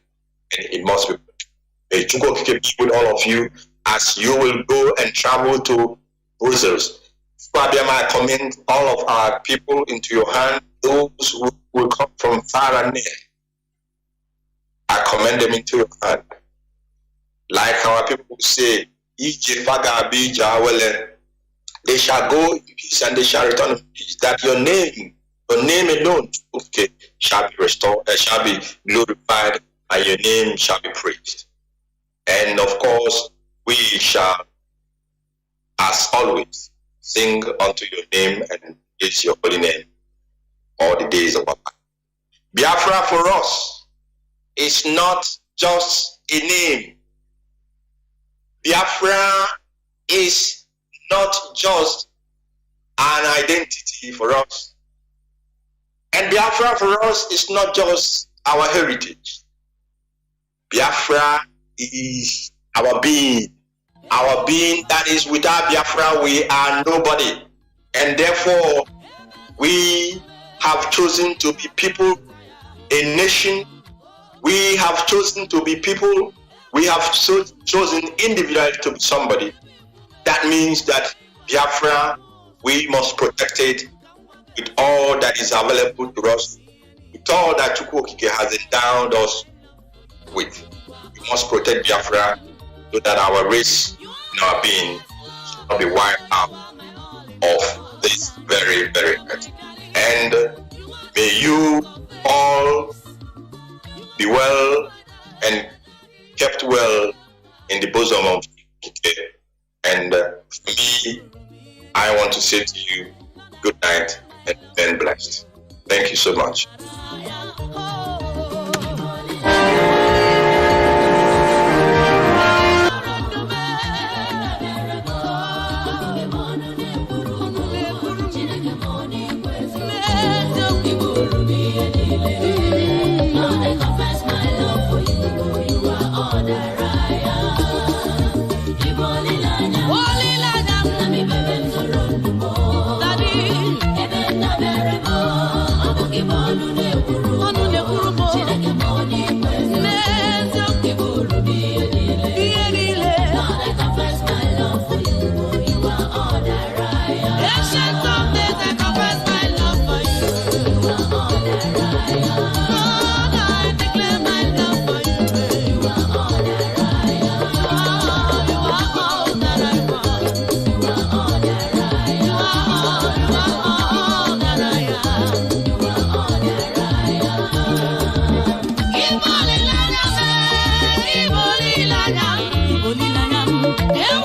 Speaker 2: and it must be broken. May Chukwu Okike be with all of you as you will go and travel to Brussels. I commend all of our people into your hand, those who will come from far and near. I commend them into your hand. Like our people say, they shall go in peace and they shall return in peace. That your name alone, okay, shall be restored, shall be glorified, and your name shall be praised. And of course, we shall, as always, sing unto your name and praise your holy name all the days of our life. Biafra for us is not just a name. Biafra is not just an identity for us. And Biafra for us is not just our heritage. Biafra is our being. Our being, that is, without Biafra, we are nobody. And therefore, we have chosen to be people, a nation. We have chosen to be people we have chosen individually to be somebody. That means that Biafra, we must protect it with all that is available to us, with all that Chukwokike has endowed us with. We must protect Biafra so that our race and our being should not be wiped out of this very, very earth. And may you all be well and kept well in the bosom of Kike. And for me, I want to say to you, good night and be blessed. Thank you so much.
Speaker 3: Yeah.